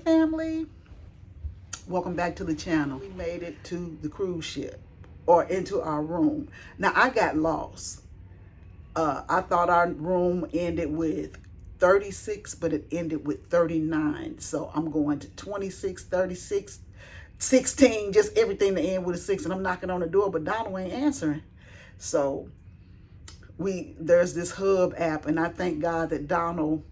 family, welcome back to the channel. We made it to the cruise ship, or into our room. Now I got lost. I thought our room ended with 36, but it ended with 39. So I'm going to 26, 36, 16, just everything to end with a 6. And I'm knocking on the door, but Donald ain't answering. So there's this Hub app, and I thank God that Donald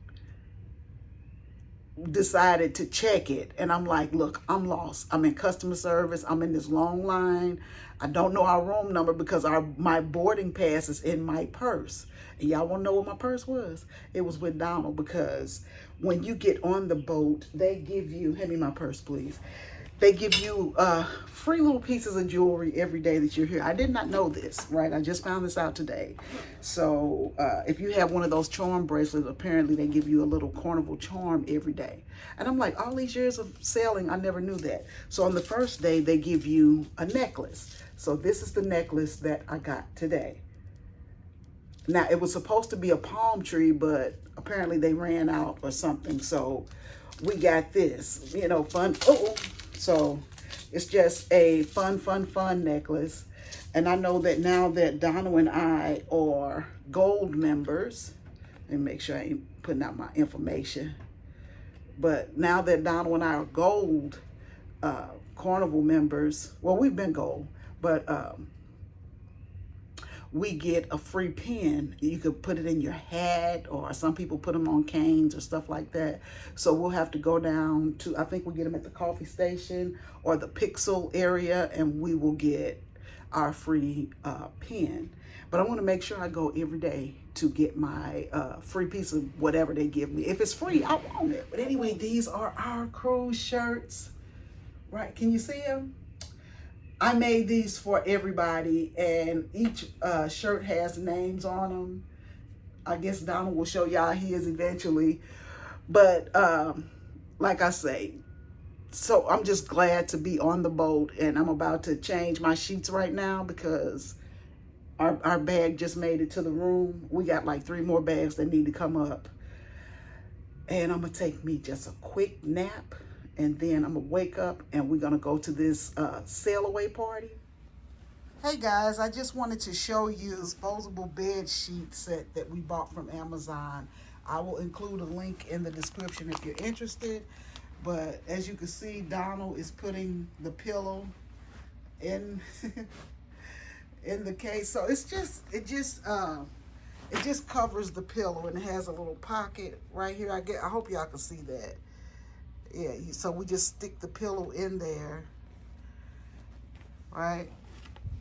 decided to check it. And I'm like, look, I'm lost. I'm in customer service. I'm in this long line. I don't know our room number because my boarding pass is in my purse. And y'all want to know what my purse was? It was with Donald, because when you get on the boat, they give you, hand me my purse, please. They give you free little pieces of jewelry every day that you're here. I did not know this, right? I just found this out today. So if you have one of those charm bracelets, apparently they give you a little Carnival charm every day. And I'm like, all these years of sailing, I never knew that. So on the first day, they give you a necklace. So this is the necklace that I got today. Now, it was supposed to be a palm tree, but apparently they ran out or something. So we got this, you know, fun. So it's just a fun necklace. And I know that now that Donald and I are gold members, and make sure I ain't putting out my information, but now that Donald and I are gold Carnival members, well, we've been gold, but we get a free pin. You could put it in your hat, or some people put them on canes or stuff like that. So we'll have to go down to, I think we get them at the coffee station or the Pixel area, and we will get our free pin. But I want to make sure I go every day to get my free piece of whatever they give me. If it's free, I want it. But anyway, these are our cruise shirts, right? Can you see them? I made these for everybody, and each shirt has names on them. I guess Donald will show y'all his eventually. But like I say, so I'm just glad to be on the boat, and I'm about to change my sheets right now because our bag just made it to the room. We got like 3 more bags that need to come up. And I'm gonna take me just a quick nap, and then I'm gonna wake up and we're gonna go to this sail away party. Hey guys, I just wanted to show you this disposable bed sheet set that we bought from Amazon. I will include a link in the description if you're interested. But as you can see, Donald is putting the pillow in in the case. So it just covers the pillow, and it has a little pocket right here. I hope y'all can see that. Yeah, so we just stick the pillow in there, right,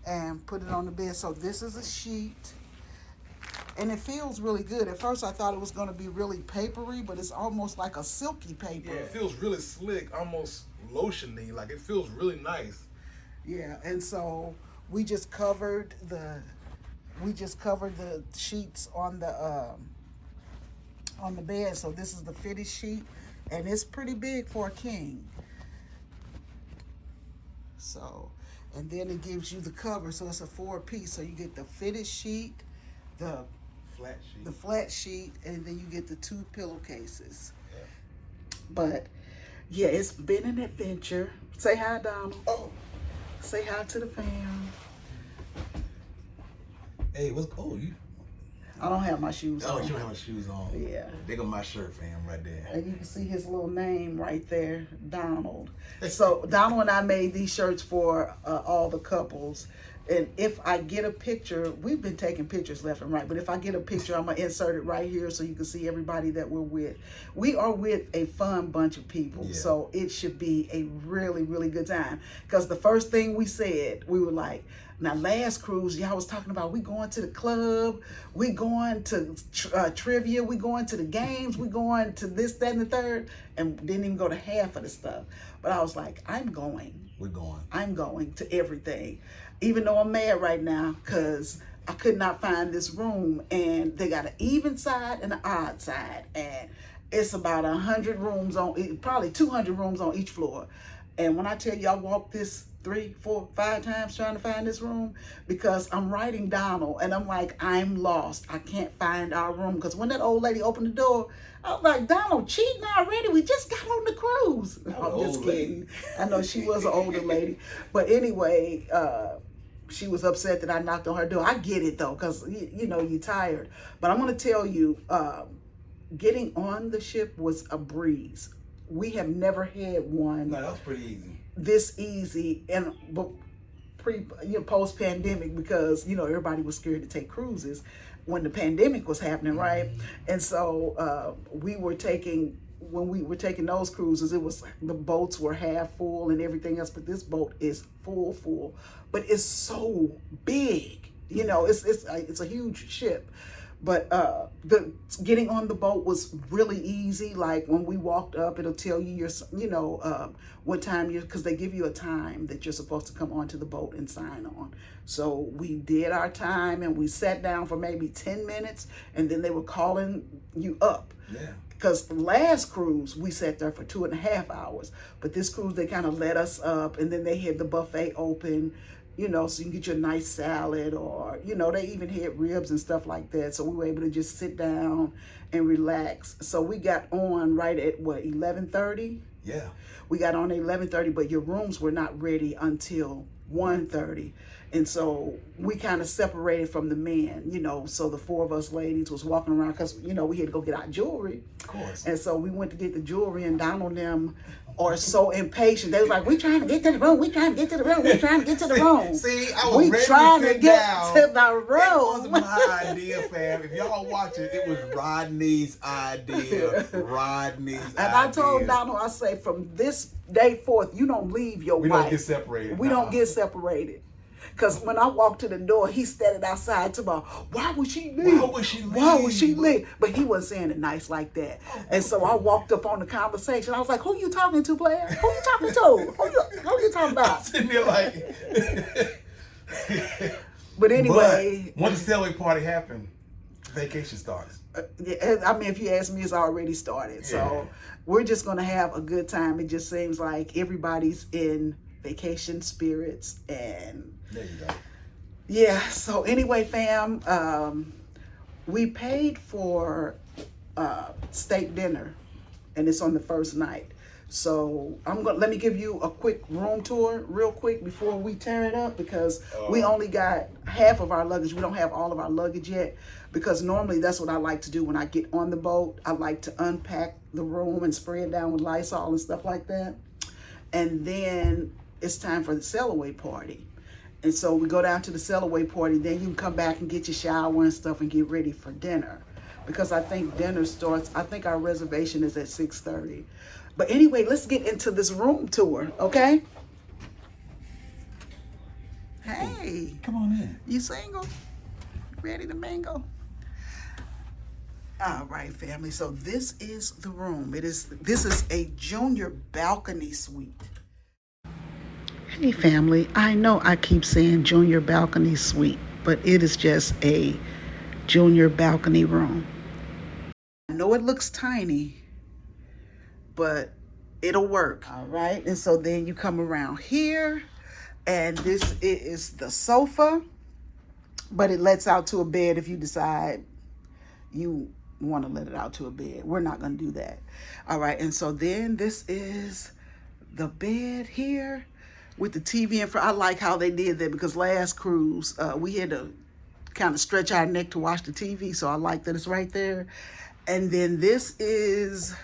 and put it on the bed. So this is a sheet, and it feels really good. At first I thought it was going to be really papery, but it's almost like a silky paper. Yeah, it feels really slick, almost lotiony. Like, it feels really nice. Yeah, and so we just covered the sheets on the bed. So this is the fitted sheet, and it's pretty big for a king. So, and then it gives you the cover, so it's a 4-piece. So you get the fitted sheet, the flat sheet, and then you get the 2 pillowcases. Yeah. But yeah, it's been an adventure. Say hi, Donald. Oh, say hi to the fam. Hey, you? I don't have my shoes on. Oh, you don't have my shoes on. Yeah. They got my shirt, fam, right there. And you can see his little name right there, Donald. So Donald and I made these shirts for all the couples. And if I get a picture, we've been taking pictures left and right, but if I get a picture, I'm going to insert it right here so you can see everybody that we're with. We are with a fun bunch of people, yeah. So it should be a really, really good time. Because the first thing we said, we were like, now last cruise, y'all was talking about we going to the club, we going to trivia, we going to the games, we going to this, that, and the third, and didn't even go to half of the stuff. But I was like, I'm going. We're going. I'm going to everything. Even though I'm mad right now because I could not find this room, and they got an even side and an odd side, and it's about 100 rooms on, probably 200 rooms on each floor. And when I tell you I walked this 3, 4, 5 times trying to find this room, because I'm writing Donald and I'm like, I'm lost. I can't find our room. Because when that old lady opened the door, I was like, Donald, cheating already? We just got on the cruise. I'm just kidding. I know she was an older lady. But anyway, she was upset that I knocked on her door. I get it though, because you know, you're tired. But I'm going to tell you, getting on the ship was a breeze. We have never had one. No, that was pretty easy. This easy, and post pandemic, because you know everybody was scared to take cruises when the pandemic was happening, right? And so when we were taking those cruises, it was, the boats were half full and everything else, but this boat is full, but it's so big, you know, it's a huge ship. But the getting on the boat was really easy. Like when we walked up, it'll tell you what time because they give you a time that you're supposed to come onto the boat and sign on. So we did our time and we sat down for maybe 10 minutes, and then they were calling you up. Yeah. Because last cruise we sat there for 2.5 hours, but this cruise they kind of let us up, and then they had the buffet open, you know, so you can get your nice salad, or, you know, they even had ribs and stuff like that. So we were able to just sit down and relax. So we got on right at 11:30? Yeah. We got on at 11:30, but your rooms were not ready until 1:30. And so we kind of separated from the men, you know, so the 4 of us ladies was walking around because, you know, we had to go get our jewelry. Of course. And so we went to get the jewelry, and Donald and them are so impatient. They was like, we trying to get to the room. We trying to get to the room. We trying to get to the room. See, I was ready to sit down. To the room. It wasn't my idea, fam. If y'all watch it was Rodney's idea. And I told Donald, I say, from this day forth, you don't leave your wife. We don't get separated. We don't get separated. Because when I walked to the door, he standing outside to me, why would she leave? Why would she leave? Why would she leave? But he wasn't saying it nice like that. And so I walked up on the conversation. I was like, who you talking to, player? Who you talking to? Who you talking about? Sitting there like... But anyway... But when the celery party happened, vacation starts. I mean, if you ask me, it's already started. Yeah. So we're just going to have a good time. It just seems like everybody's in vacation spirits, and there you go. Yeah, so anyway, fam, we paid for steak dinner, and it's on the first night. So let me give you a quick room tour real quick before we tear it up, because we only got half of our luggage. We don't have all of our luggage yet, because normally that's what I like to do when I get on the boat. I like to unpack the room and spray it down with Lysol and stuff like that. And then it's time for the sail-away party. And so we go down to the sail-away party, then you can come back and get your shower and stuff and get ready for dinner. Because I think dinner starts, I think our reservation is at 6:30. But anyway, let's get into this room tour, okay? Hey. Come on in. You single? Ready to mingle? All right, family. So this is the room. This is a junior balcony suite. Hey family, I know I keep saying junior balcony suite, but it is just a junior balcony room. I know it looks tiny, but it'll work. All right, and so then you come around here, and this is the sofa, but it lets out to a bed if you decide you want to let it out to a bed. We're not going to do that. All right, and so then this is the bed here with the TV in front. I like how they did that, because last cruise we had to kind of stretch our neck to watch the TV, so I like that it's right there. And then this is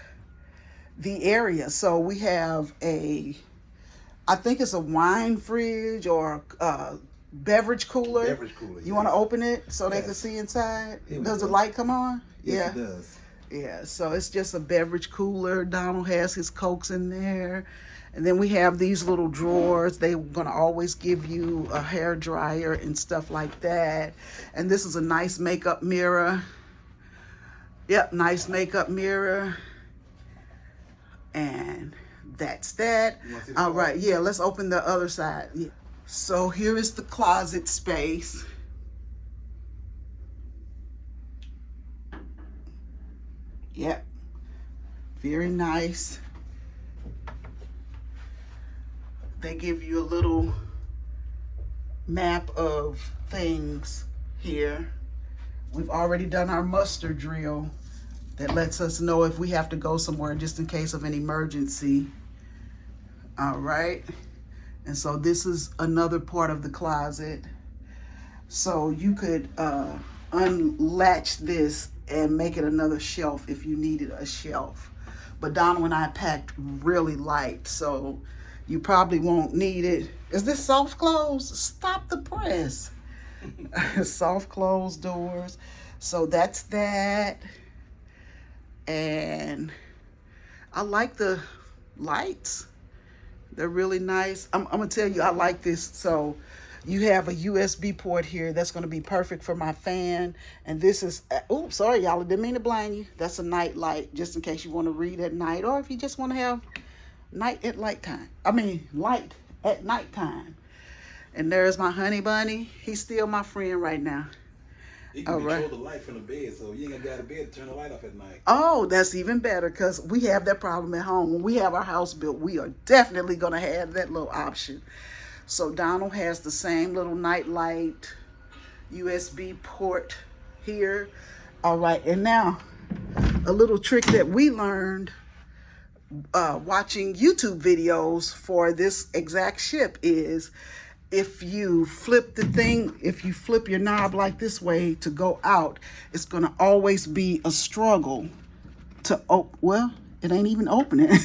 the area. So we have I think it's a wine fridge or a beverage cooler. Beverage cooler. You want to open it so they can see inside? Does the light come on? Yes, it does. Yeah, so it's just a beverage cooler. Donald has his Cokes in there. And then we have these little drawers. They're going to always give you a hair dryer and stuff like that. And this is a nice makeup mirror. Yep, nice makeup mirror. And that's that. All right, yeah, let's open the other side. Yeah. So here is the closet space. Yep, very nice. They give you a little map of things here. We've already done our muster drill that lets us know if we have to go somewhere just in case of an emergency. All right. And so this is another part of the closet. So you could unlatch this and make it another shelf if you needed a shelf. But Donna and I packed really light, so you probably won't need it. Is this soft close? Stop the press. Soft close doors. So that's that. And I like the lights. They're really nice. I'm gonna tell you, I like this. So you have a USB port here. That's gonna be perfect for my fan. And this is, oops, sorry y'all, I didn't mean to blind you. That's a night light, just in case you wanna read at night, or if you just wanna have light at nighttime. And there's my honey bunny. He's still my friend right now. You can control the light from the bed, so you ain't gonna get out of bed to turn the light off at night. Oh, that's even better, because we have that problem at home. When we have our house built, we are definitely going to have that little option. So Donald has the same little night light USB port here. All right, and now a little trick that we learned watching YouTube videos for this exact ship is, if you flip your knob like this way to go out, it's gonna always be a struggle to well, it ain't even opening.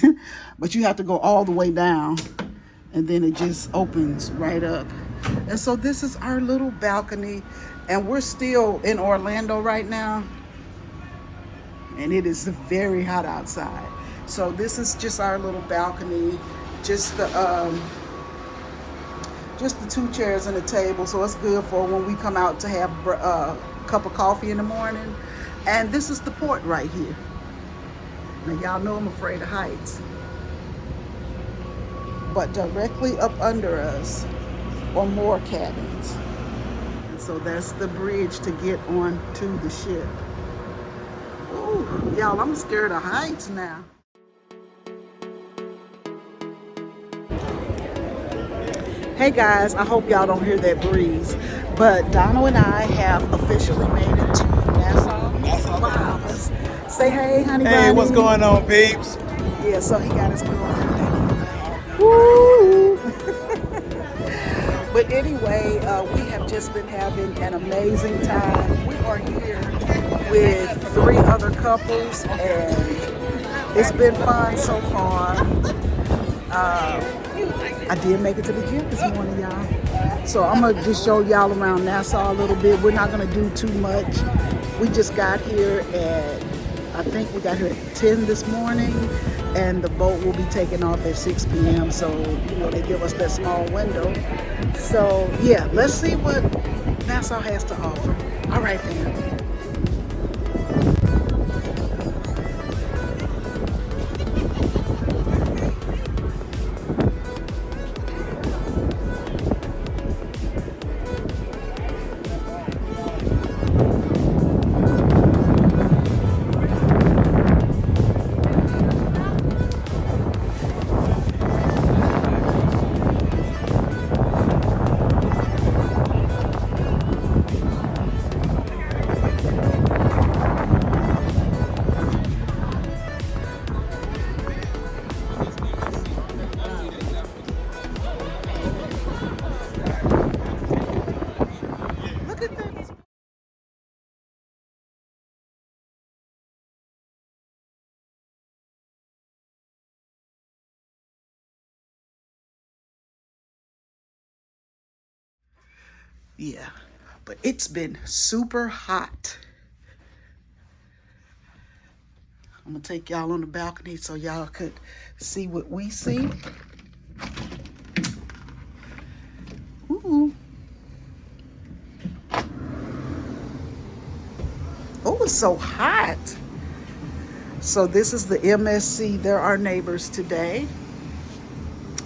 But you have to go all the way down, and then it just opens right up. And so this is our little balcony, and we're still in Orlando right now, and it is very hot outside. So this is just our little balcony, just the 2 chairs and a table, so it's good for when we come out to have a cup of coffee in the morning. And this is the port right here. Now y'all know I'm afraid of heights. But directly up under us are more cabins. And so that's the bridge to get onto the ship. Ooh, y'all, I'm scared of heights now. Hey guys, I hope y'all don't hear that breeze, but Donna and I have officially made it to Nassau. Wow. Say hey, honey bunny. Hey, what's going on, peeps? Yeah, so he got his girlfriend. Woo! But anyway, we have just been having an amazing time. We are here with 3 other couples, and it's been fun so far. I did make it to the gym this morning, y'all. So I'm gonna just show y'all around Nassau a little bit. We're not gonna do too much. We just got here I think we got here at 10 this morning, and the boat will be taking off at 6 p.m. So, they give us that small window. So yeah, let's see what Nassau has to offer. All right, fam. Yeah, but it's been super hot. I'm gonna take y'all on the balcony so y'all could see what we see. Ooh. Oh, it's so hot. So this is the MSC. They're our neighbors today.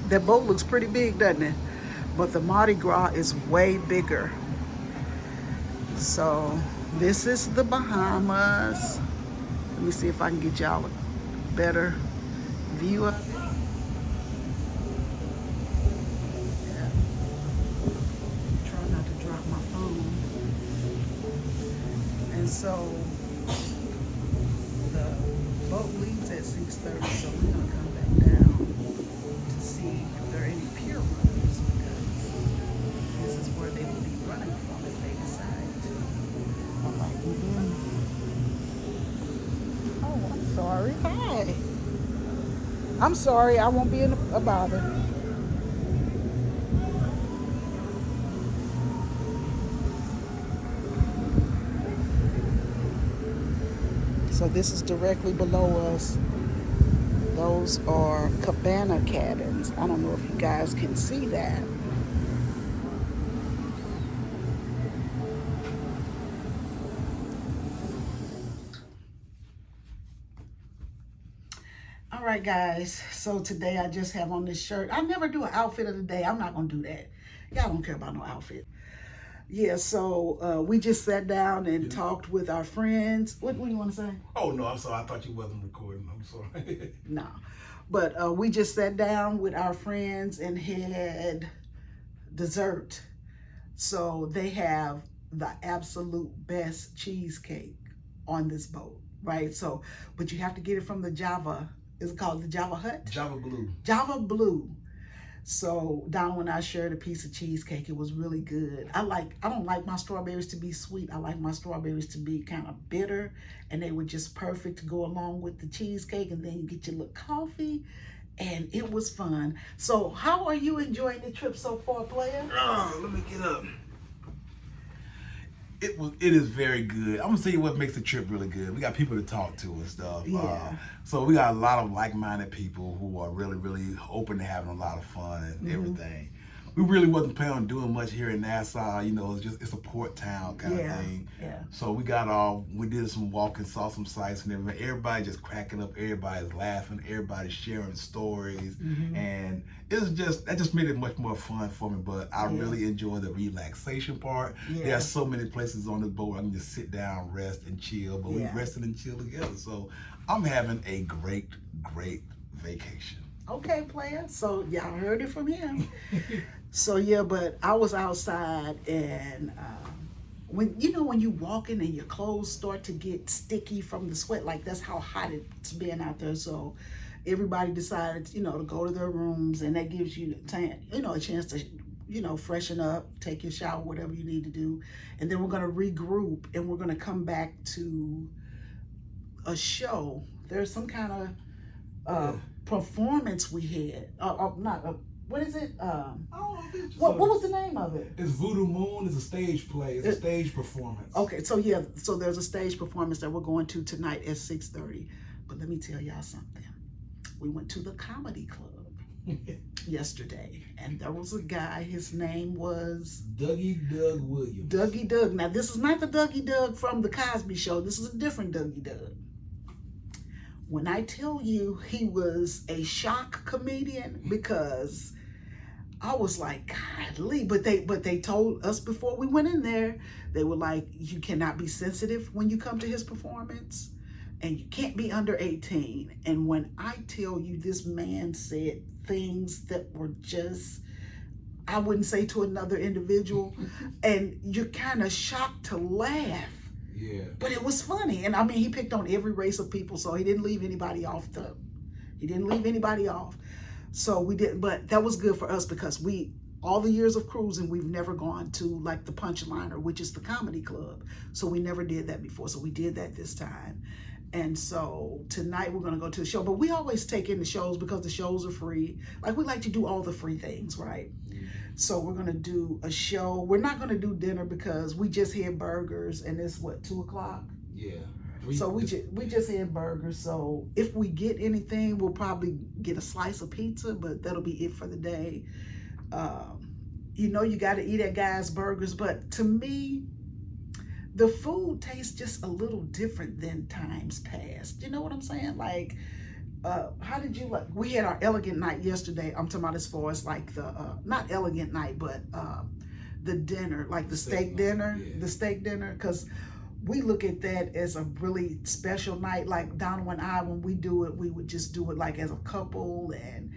That boat looks pretty big, doesn't it? But the Mardi Gras is way bigger. So this is the Bahamas. Let me see if I can get y'all a better view of it. Yeah. Try not to drop my phone. And so the boat leaves at 6:30, so we're gonna come back down to see I'm sorry, I won't be in a bother. So this is directly below us. Those are cabana cabins. I don't know if you guys can see that. All right, guys. So today I just have on this shirt. I never do an outfit of the day. I'm not going to do that. Y'all don't care about no outfit. Yeah, so we just sat down and talked with our friends. What do you want to say? Oh, no, I'm sorry. I thought you wasn't recording. I'm sorry. No. But we just sat down with our friends and had dessert. So they have the absolute best cheesecake on this boat, right? So, but you have to get it from the Java. Is it called the Java Hut? Java Blue. Java Blue. So Donna and I shared a piece of cheesecake. It was really good. I don't like my strawberries to be sweet. I like my strawberries to be kind of bitter, and they were just perfect to go along with the cheesecake. And then you get your little coffee, and it was fun. So how are you enjoying the trip so far, player? Oh, let me get up. It is very good. I'm gonna tell you what makes the trip really good. We got people to talk to and stuff. Yeah. So we got a lot of like-minded people who are really, really open to having a lot of fun and everything. We really wasn't planning on doing much here in Nassau. You know, it's a port town kind of thing. Yeah. So we did some walking, saw some sights and everything. Everybody just cracking up. Everybody's laughing. Everybody's sharing stories, and that just made it much more fun for me. But I really enjoy the relaxation part. Yeah. There are so many places on the boat where I can just sit down, rest, and chill. But we rested and chill together. So I'm having a great, great vacation. Okay, player. So y'all heard it from him. So yeah, but I was outside, and when you walking and your clothes start to get sticky from the sweat, like that's how hot it's been out there. So everybody decided, to go to their rooms, and that gives you a chance to freshen up, take your shower, whatever you need to do, and then we're gonna regroup, and we're gonna come back to a show. There's some kind of performance we had. What is it? What was the name of it? It's Voodoo Moon. It's a stage play. It's a stage performance. Okay, so there's a stage performance that we're going to tonight at 6:30. But let me tell y'all something. We went to the comedy club yesterday, and there was a guy. His name was Dougie Doug Williams. Dougie Doug. Now this is not the Dougie Doug from the Cosby Show. This is a different Dougie Doug. When I tell you he was a shock comedian, because I was like, godly, but they told us before we went in there, they were like, you cannot be sensitive when you come to his performance, and you can't be under 18. And when I tell you, this man said things that were just, I wouldn't say to another individual, and you're kind of shocked to laugh. Yeah. But it was funny. And I mean, he picked on every race of people, so he didn't leave anybody off. So we did, but that was good for us, because all the years of cruising, we've never gone to like the Punchliner, which is the comedy club. So we never did that before. So we did that this time. And so tonight we're gonna go to the show, but we always take in the shows because the shows are free. Like, we like to do all the free things, right? So we're gonna do a show. We're not gonna do dinner because we just had burgers, and it's 2:00. Yeah. So we just had burgers. So if we get anything, we'll probably get a slice of pizza, but that'll be it for the day. You got to eat at Guy's Burgers, but to me, the food tastes just a little different than times past. You know what I'm saying? Like, how did you like? We had our elegant night yesterday. I'm talking about as far as like the not elegant night, but the dinner, like the steak dinner, because we look at that as a really special night. Like Donna and I, when we do it, we would just do it like as a couple, and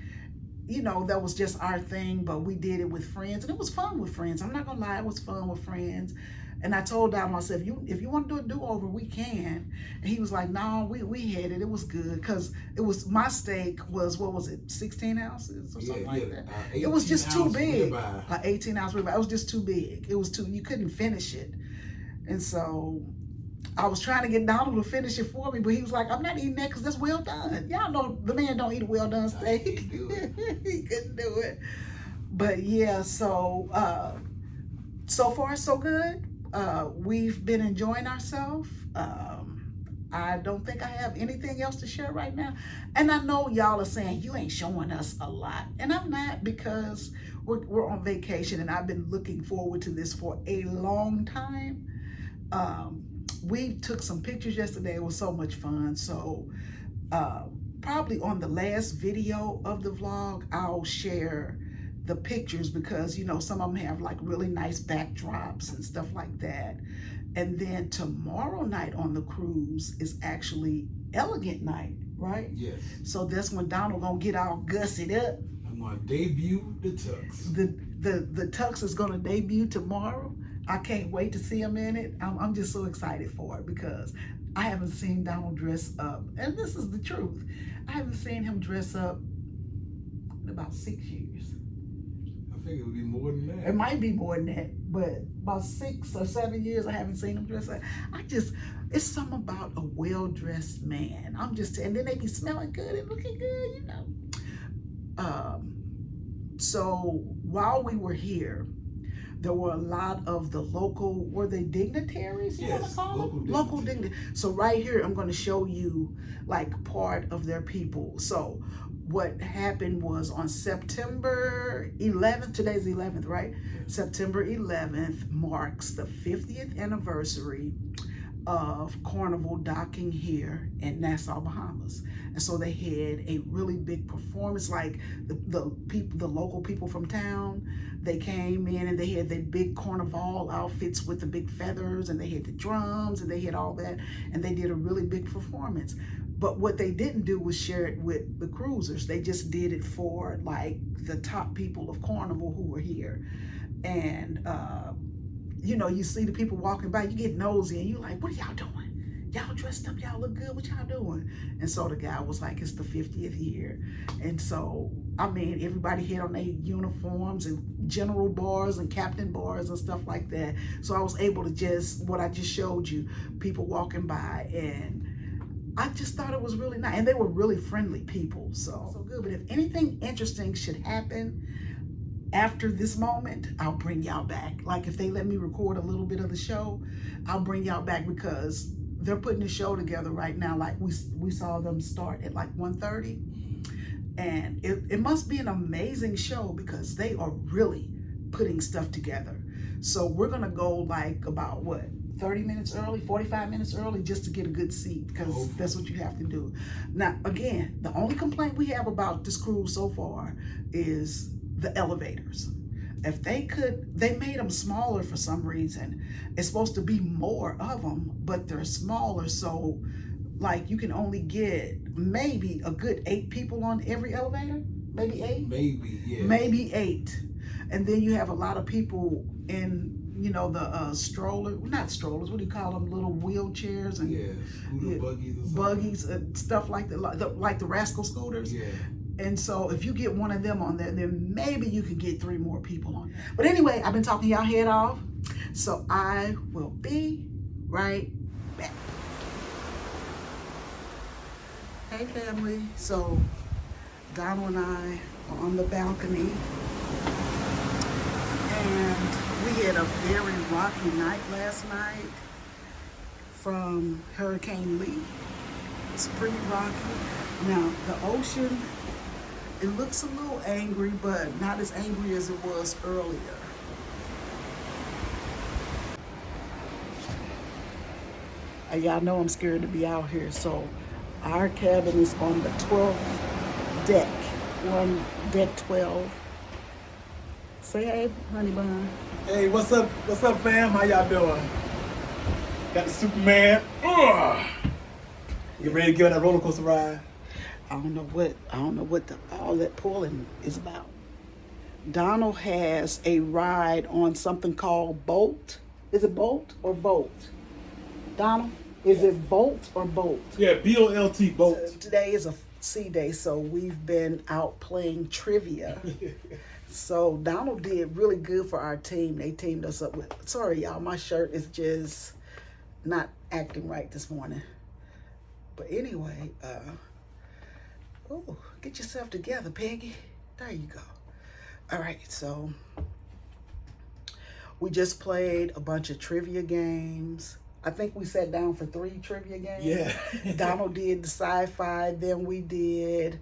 that was just our thing. But we did it with friends, and it was fun with friends. I'm not gonna lie, it was fun with friends. And I told Donna, I said, if you want to do a do-over, we can. And he was like, no, we had it. It was good, because my steak was, what was it, 16 ounces or something like that. It was just too big. 18 ounce ribeye. It was just too big. You couldn't finish it. And so I was trying to get Donald to finish it for me, but he was like, I'm not eating that because that's well done. Y'all know the man don't eat a well done steak. He couldn't do it. But yeah, so so far so good. We've been enjoying ourselves. I don't think I have anything else to share right now. And I know y'all are saying you ain't showing us a lot. And I'm not, because we're on vacation and I've been looking forward to this for a long time. We took some pictures yesterday. It was so much fun. So probably on the last video of the vlog, I'll share the pictures, because you know some of them have like really nice backdrops and stuff like that. And then tomorrow night on the cruise is actually elegant night, right? Yes. So that's when Donald gonna get all gussied up. I'm gonna debut the Turks. The Tux is gonna debut tomorrow. I can't wait to see him in it. I'm just so excited for it, because I haven't seen Donald dress up, and this is the truth. I haven't seen him dress up in about 6 years. I think it would be more than that. It might be more than that, but about 6 or 7 years I haven't seen him dress up. It's something about a well-dressed man. And then they be smelling good and looking good, you know. So while we were here, there were a lot of the local, were they dignitaries? You want to call them? Local dignitaries. So right here, I'm going to show you like part of their people. So what happened was on September 11th, today's 11th, right? September 11th marks the 50th anniversary of Carnival docking here in Nassau, Bahamas. And so they had a really big performance, like the local people from town, they came in and they had their big Carnival outfits with the big feathers, and they had the drums and they had all that, and they did a really big performance. But what they didn't do was share it with the cruisers. They just did it for like the top people of Carnival who were here. And you know, you see the people walking by, you get nosy and you're like, what are y'all doing? Y'all dressed up, y'all look good, what y'all doing? And so the guy was like, it's the 50th year. And so, I mean, everybody had on their uniforms and general bars and captain bars and stuff like that. So I was able to what I just showed you, people walking by, and I just thought it was really nice. And they were really friendly people, so good. But if anything interesting should happen after this moment, I'll bring y'all back. Like if they let me record a little bit of the show, I'll bring y'all back, because they're putting the show together right now. Like we saw them start at like 1:30, and it must be an amazing show, because they are really putting stuff together. So we're gonna go like about 30 minutes early, 45 minutes early, just to get a good seat, because that's what you have to do. Now, again, the only complaint we have about this cruise so far is the elevators. If they made them smaller for some reason. It's supposed to be more of them, but they're smaller. So like you can only get maybe a good 8 people on every elevator, maybe 8? Maybe, yeah. Maybe 8. And then you have a lot of people in, you know, the not strollers, what do you call them, little wheelchairs and scooter buggies or something. Buggies and stuff like that, like the rascal scooters. Yeah. And so if you get one of them on there, then maybe you can get 3 more people on there. But anyway, I've been talking y'all head off, so I will be right back. Hey family, so Donald and I are on the balcony, and we had a very rocky night last night from Hurricane Lee. It's pretty rocky. Now the ocean, it looks a little angry, but not as angry as it was earlier. Y'all know I'm scared to be out here, so our cabin is on the 12th deck, on deck 12. Say hey, honey bun. Hey, what's up? What's up, fam? How y'all doing? Got the Superman. You ready to get on that roller coaster ride? I don't know what all that pulling is about. Donald has a ride on something called Bolt. Is it Bolt or Volt? Donald, is it Volt or Bolt? Yeah, B-O-L-T, Bolt. So today is a sea day, so we've been out playing trivia. So Donald did really good for our team. They teamed us up with, sorry y'all, my shirt is just not acting right this morning. But anyway, get yourself together, Peggy. There you go. All right, so we just played a bunch of trivia games. I think we sat down for 3 trivia games. Yeah. Donald did the sci-fi, then we did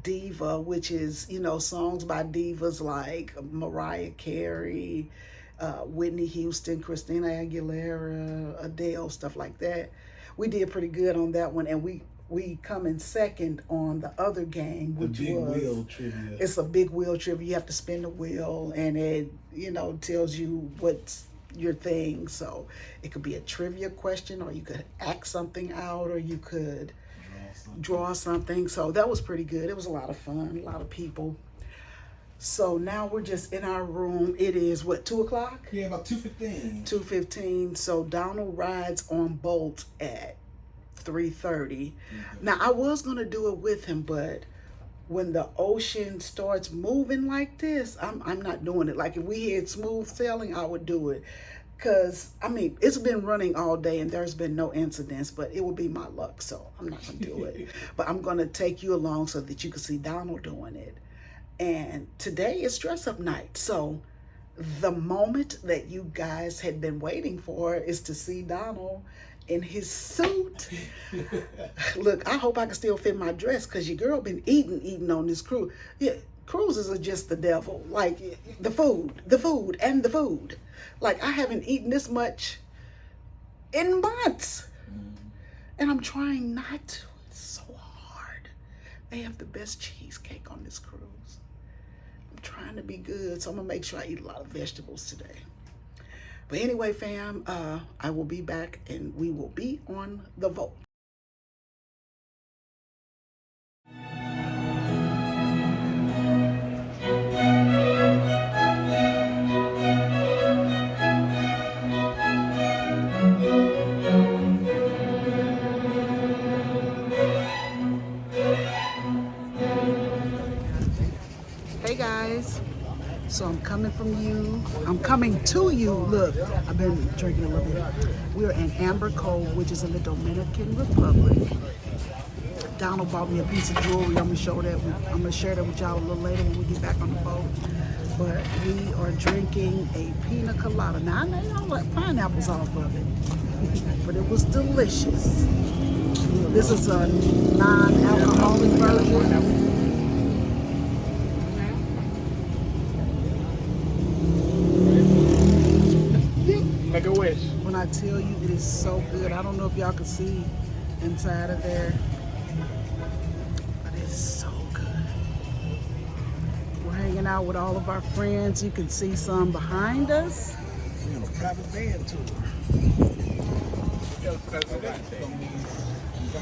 diva, which is, you know, songs by divas like Mariah Carey, Whitney Houston, Christina Aguilera, Adele, stuff like that. We did pretty good on that one, and we come in second on the other game, which the big was wheel trivia. It's a big wheel trivia. You have to spin the wheel, and it, you know, tells you what's your thing. So it could be a trivia question, or you could act something out, or you could draw something. So that was pretty good. It was a lot of fun, a lot of people. So now we're just in our room. It is what, 2 o'clock? Yeah, about 2:15. 2:15. So Donald rides on Bolt at 3:30. Now I was gonna do it with him, but when the ocean starts moving like this, I'm not doing it. Like if we had smooth sailing, I would do it. Cause I mean, it's been running all day and there's been no incidents, but it will be my luck, so I'm not gonna do it. But I'm gonna take you along so that you can see Donald doing it. And today is dress up night, so the moment that you guys had been waiting for is to see Donald in his suit. Look, I hope I can still fit my dress, because your girl been eating on this cruise. Yeah, cruises are just the devil. Like the food, and the food. Like I haven't eaten this much in months. And I'm trying not to. It's so hard. They have the best cheesecake on this cruise. I'm trying to be good, so I'm gonna make sure I eat a lot of vegetables today. But anyway, fam, I will be back and we will be on the vote. Hey guys. So I'm coming to you. Look, I've been drinking a little bit. We're in Amber Cove, which is in the Dominican Republic. Donald bought me a piece of jewelry. I'm gonna share that with y'all a little later when we get back on the boat. But we are drinking a pina colada. Now I know y'all like pineapples off of it, but it was delicious. This is a non-alcoholic version. Make a wish. When I tell you it is so good, I don't know if y'all can see inside of there, but it's so good. We're hanging out with all of our friends. You can see some behind us. We're on a private van tour.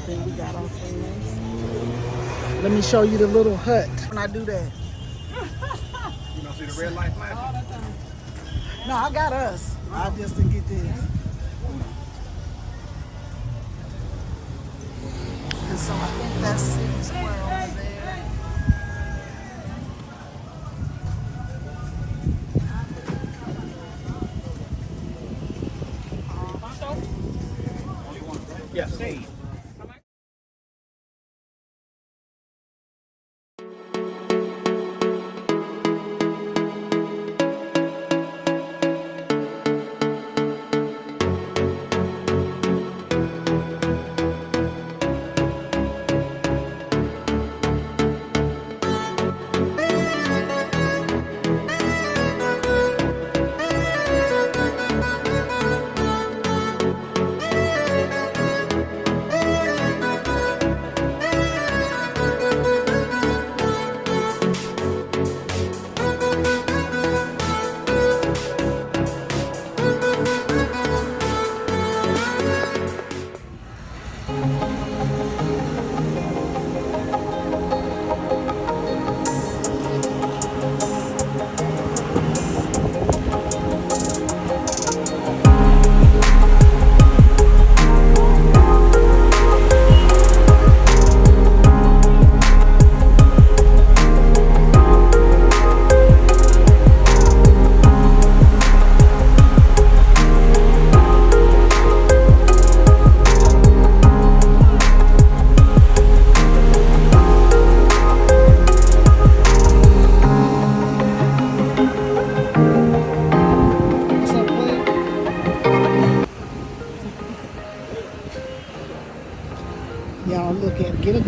Then we got our friends. Let me show you the little hut. When I do that. You don't see the red light flashing? No, I got us. I just didn't get this. And so I think that's City Square over there. Yeah, see.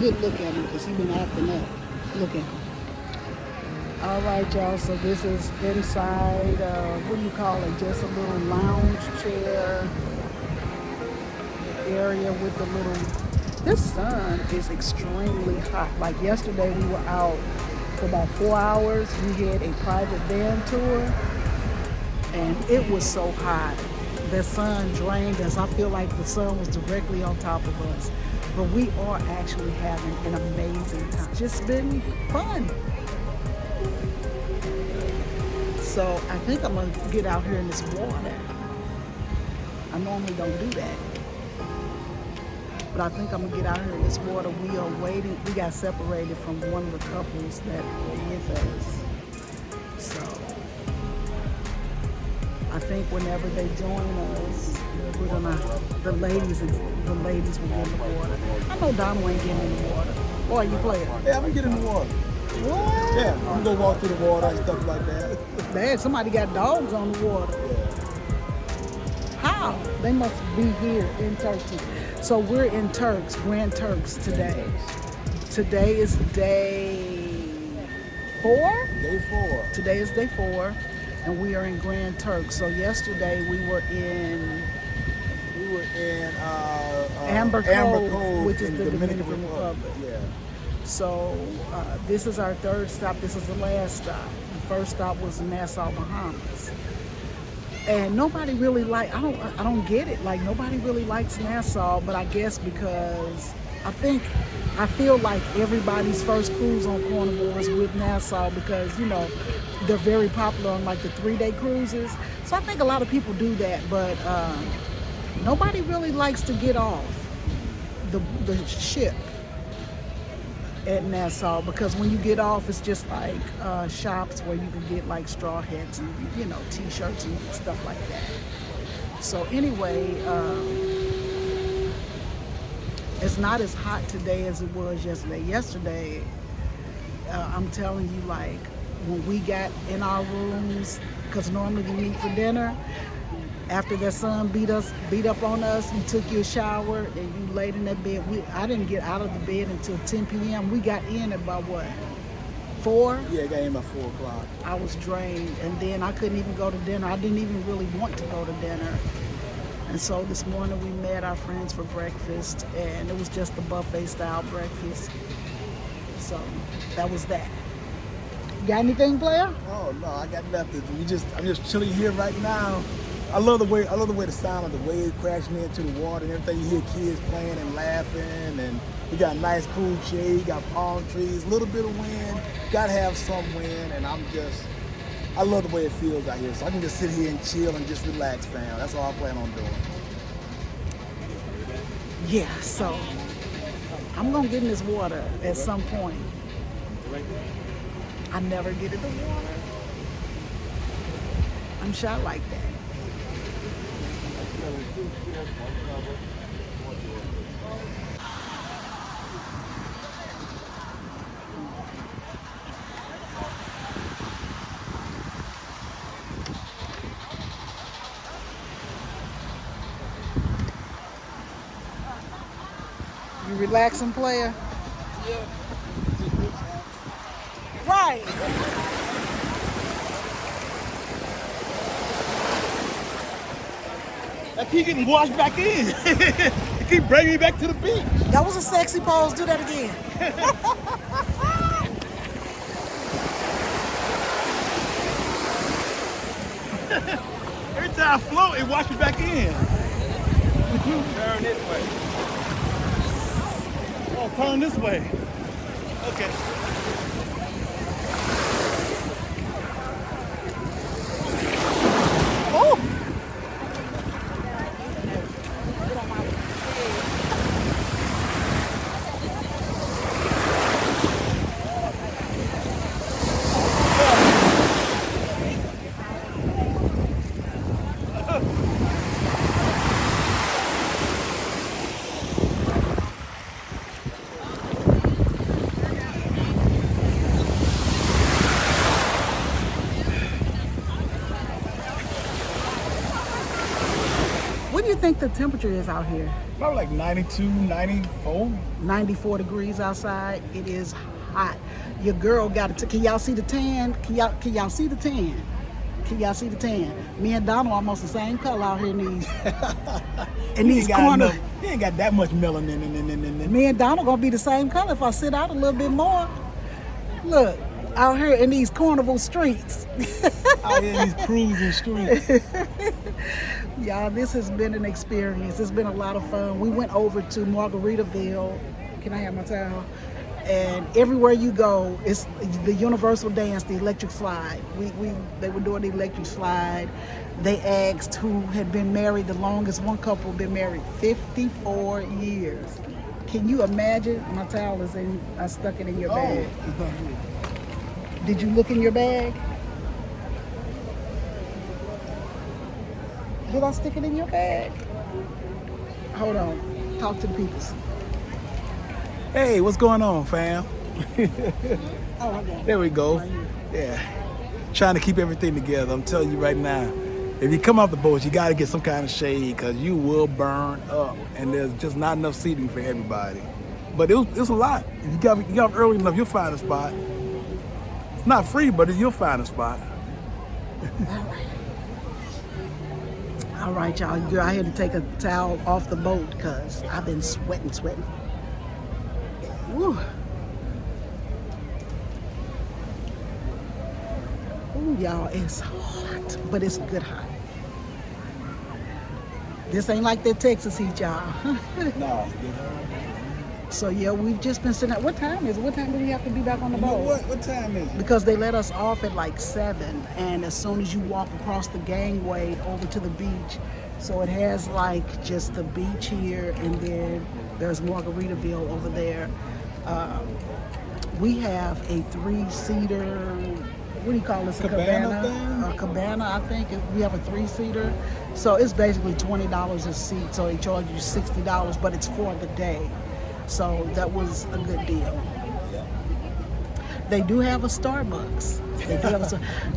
good look at him because he's been acting up. Look at him. All right, y'all. So this is inside. What do you call it? Just a little lounge chair area with the little. This sun is extremely hot. Like yesterday, we were out for about 4 hours. We had a private van tour, and it was so hot. The sun drained us. I feel like the sun was directly on top of us. But we are actually having an amazing time. It's just been fun. So I think I'm gonna get out here in this water. I normally don't do that. But I think I'm gonna get out here in this water. We are waiting. We got separated from one of the couples that were with us. So I think whenever they join us, we're gonna, the ladies will get in the water. I know Donald ain't getting in the water. Boy, you playing? Yeah, I'm gonna get in the water. What? Yeah, I'm gonna go walk through the water and stuff like that. Dad, somebody got dogs on the water. How? They must be here in Turkey. So we're in Turks, Grand Turks today. Today is day 4? Day 4. Today is day 4, and we are in Grand Turks. So yesterday we were in Amber Cove, which is the Dominican Republic. Yeah. So this is our 3rd stop. This is the last stop. The first stop was Nassau, Bahamas. And nobody really I don't get it. Like, nobody really likes Nassau, but I guess because I feel like everybody's first cruise on Carnival is with Nassau because, you know, they're very popular on like the 3-day cruises. So I think a lot of people do that, but nobody really likes to get off the ship at Nassau, because when you get off, it's just like shops where you can get like straw hats and, you know, t-shirts and stuff like that. So anyway, it's not as hot today as it was yesterday. Yesterday, I'm telling you, like, when we got in our rooms, because normally we meet for dinner, after the sun beat up on us, you took your shower and you laid in that bed. I didn't get out of the bed until 10 p.m. We got in at about what? 4? Yeah, I got in by 4 o'clock. I was drained, and then I couldn't even go to dinner. I didn't even really want to go to dinner. And so this morning we met our friends for breakfast, and it was just a buffet style breakfast. So that was that. Got anything, player? Oh no, I got nothing. I'm just chilling here right now. I love the way the sound of the waves crashing into the water and everything. You hear kids playing and laughing, and we got nice cool shade, got palm trees, a little bit of wind. Gotta have some wind, and I love the way it feels out here. So I can just sit here and chill and just relax, fam. That's all I plan on doing. Yeah, so I'm gonna get in this water at some point. I never get in the water. I'm shy like that. You relaxing, player? Yeah. Right. I keep getting washed back in. It keep bringing me back to the beach. That was a sexy pose. Do that again. Every time I float, it washes me back in. Turn this way. Oh, turn this way. Okay. Oh. think the temperature is out here? Probably like 92, 94. 94 degrees outside. It is hot. Your girl got it. Can y'all see the tan? Can y'all see the tan? Can y'all see the tan? Me and Donald almost the same color out here in these corners. He ain't got that much melanin in. Me and Donald gonna be the same color if I sit out a little bit more. Look, out here in these Carnival streets. Out here in these cruising streets. Y'all, this has been an experience. It's been a lot of fun. We went over to Margaritaville. Can I have my towel? And everywhere you go, it's the universal dance, the electric slide. They were doing the electric slide. They asked who had been married the longest. One couple had been married 54 years. Can you imagine? My towel is in, I stuck it in your bag. Did you look in your bag? Did I stick it in your bag? Hold on, talk to the peoples. Hey, what's going on, fam? Oh, okay. There we go. Right here. Yeah. Trying to keep everything together. I'm telling you right now, if you come off the boat, you got to get some kind of shade because you will burn up, and there's just not enough seating for everybody. But it's a lot. If you got up early enough, you'll find a spot. It's not free, but you'll find a spot. All right, y'all. Girl, I had to take a towel off the boat because I've been sweating. Woo. Ooh, y'all, it's hot, but it's good hot. This ain't like that Texas heat, y'all. No, it's different. So yeah, we've just been sitting at, what time is it? What time do we have to be back on the You know boat? what time is it? Because they let us off at like 7, and as soon as you walk across the gangway over to the beach, so it has like just the beach here, and then there's Margaritaville over there. We have a 3-seater, what do you call this, a cabana? A cabana, I think. We have a 3-seater. So it's basically $20 a seat, so they charge you $60, but it's for the day. So that was a good deal. They do have a Starbucks.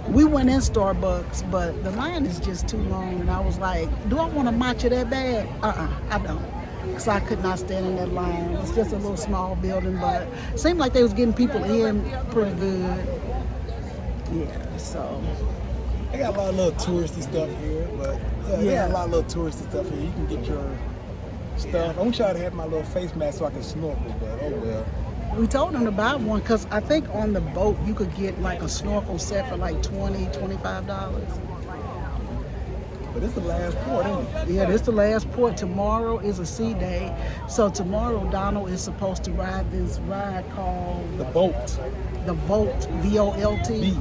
We went in Starbucks, but the line is just too long, and I was like, do I want a matcha that bad? I don't. Because I could not stand in that line. It's just a little small building, but it seemed like they was getting people in pretty good. Yeah, so. They got a lot of little touristy stuff here, but they got a lot of little touristy stuff here. You can get your stuff. I wish I had my little face mask so I could snorkel, but oh well. We told them to buy one because I think on the boat you could get like a snorkel set for like $20, $25. But it's the last port, ain't it? Yeah, this is the last port. Tomorrow is a sea day. So tomorrow Donald is supposed to ride this ride called The boat. The Volt, V-O-L-T. B.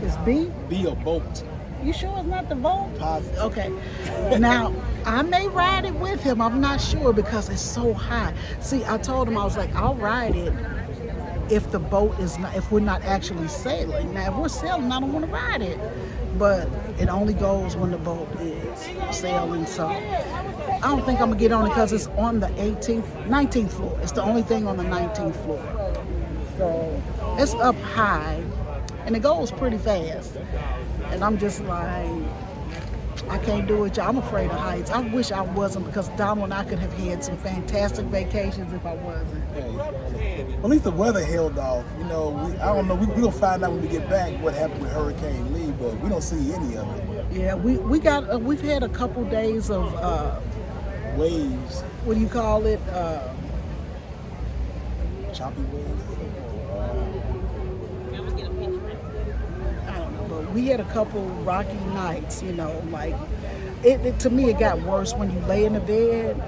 It's B? B or boat. You sure it's not the Volt? Positive. Okay. Now, I may ride it with him. I'm not sure because it's so high. See, I told him, I was like, I'll ride it if the boat is not, if we're not actually sailing. Now, if we're sailing, I don't want to ride it. But it only goes when the boat is sailing. So I don't think I'm going to get on it because it's on the 19th floor. It's the only thing on the 19th floor. So it's up high and it goes pretty fast. And I'm just like, I can't do it, y'all. I'm afraid of heights. I wish I wasn't because Donald and I could have had some fantastic vacations if I wasn't. Well, at least the weather held off. You know, I don't know. We're going to find out when we get back what happened with Hurricane Lee, but we don't see any of it. Yeah, we've had a couple days of Waves. what do you call it? Choppy waves. I don't know, but we had a couple rocky nights, you know, like it to me it got worse when you lay in the bed,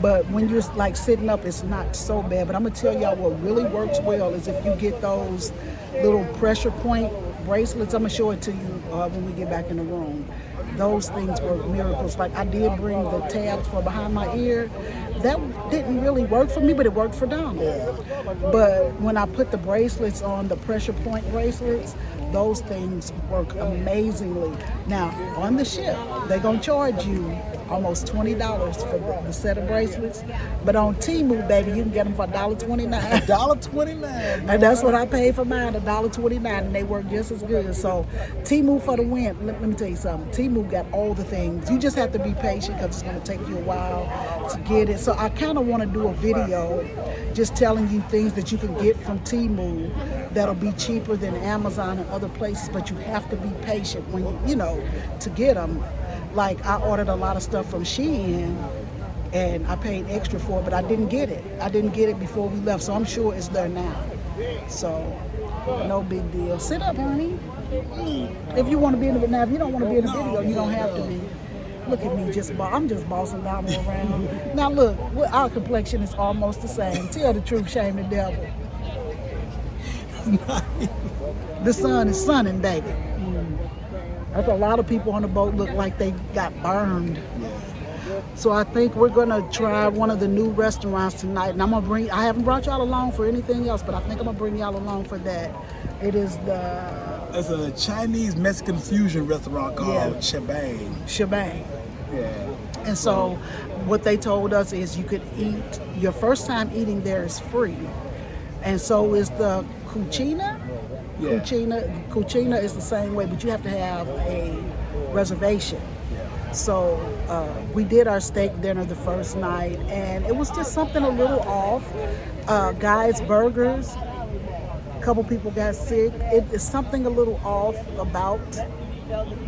but when you're like sitting up it's not so bad. But I'm gonna tell y'all what really works well is if you get those little pressure point bracelets. I'm gonna show it to you when we get back in the room. Those things were miracles. Like I did bring the tabs for behind my ear. That didn't really work for me, but it worked for Donald. But when I put the bracelets on, the pressure point bracelets, those things work amazingly. Now, on the ship, they're gonna charge you almost $20 for the set of bracelets. But on Temu, baby, you can get them for $1.29. $1.29. And that's what I paid for mine, $1.29, and they work just as good. So Temu for the win. Let me tell you something. Temu got all the things. You just have to be patient because it's going to take you a while to get it. So I kind of want to do a video just telling you things that you can get from Temu that'll be cheaper than Amazon and other places, but you have to be patient when to get them. Like I ordered a lot of stuff from Shein and I paid extra for it, but I didn't get it. I didn't get it before we left, so I'm sure it's there now. So no big deal. Sit up, honey. If you want to be in the now, if you don't want to be in the video, you don't have to be. Look at me, I'm just bossing down around. Now look, our complexion is almost the same. Tell the truth, shame the devil. The sun is sunning, baby. That's a lot of people on the boat look like they got burned. So I think we're gonna try one of the new restaurants tonight, and I haven't brought y'all along for anything else, but I think I'm gonna bring y'all along for that. It's a Chinese Mexican fusion restaurant called Shebang. Yeah. And so what they told us is you could eat, your first time eating there is free. And so is the cucina. Yeah. Cucina is the same way, but you have to have a reservation. So we did our steak dinner the first night, and it was just something a little off. Guys Burgers, a couple people got sick. It is something a little off about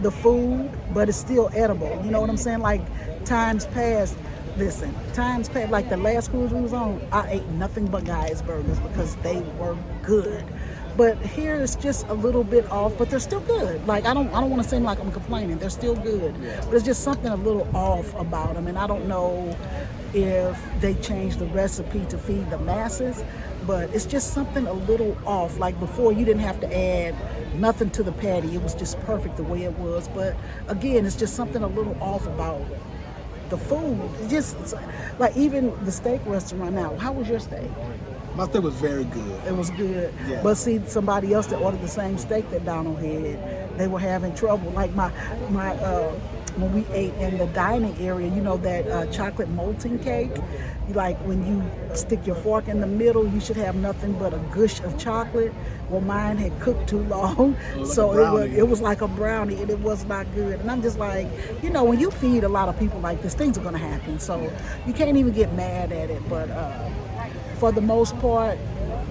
the food, but it's still edible. You know what I'm saying? Like times past, like the last cruise we was on, I ate nothing but Guys Burgers because they were good. But here it's just a little bit off, but they're still good. Like I don't want to seem like I'm complaining. They're still good, but it's just something a little off about them. And I don't know if they changed the recipe to feed the masses, but it's just something a little off. Like before, you didn't have to add nothing to the patty. It was just perfect the way it was. But again, it's just something a little off about the food. It's like even the steak restaurant now. How was your steak? My steak was very good. It was good. Yeah. But see, somebody else that ordered the same steak that Donald had, they were having trouble. Like my when we ate in the dining area, that chocolate molten cake, like when you stick your fork in the middle, you should have nothing but a gush of chocolate. Well, mine had cooked too long, so it was like a brownie, and it was not good. And I'm just like, when you feed a lot of people like this, things are gonna happen. So you can't even get mad at it. But for the most part,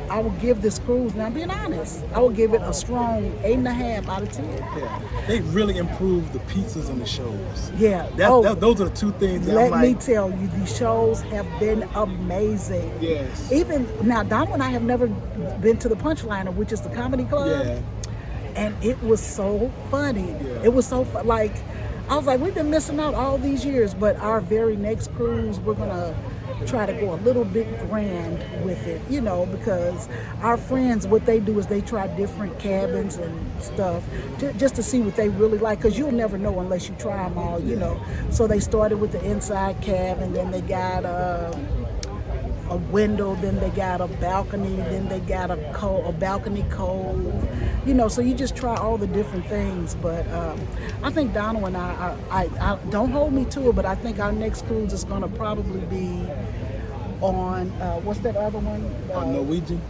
I will give this cruise, now being honest, I will give it a strong 8.5 out of 10. Yeah. They really improved the pizzas and the shows. Yeah. Those are the two things that Let me tell you, the shows have been amazing. Yes. Even now, Donald and I have never been to the Punchliner, which is the comedy club. Yeah. And it was so funny. Yeah. It was so like, I was like, we've been missing out all these years, but our very next cruise, we're gonna try to go a little bit grand with it, because our friends, what they do is they try different cabins and stuff just to see what they really like, because you'll never know unless you try them all, So they started with the inside cabin, then they got a window, then they got a balcony, then they got a balcony cove, so you just try all the different things. But I think Donald and I don't hold me to it, but I think our next cruise is going to probably be on what's that other one? Norwegian.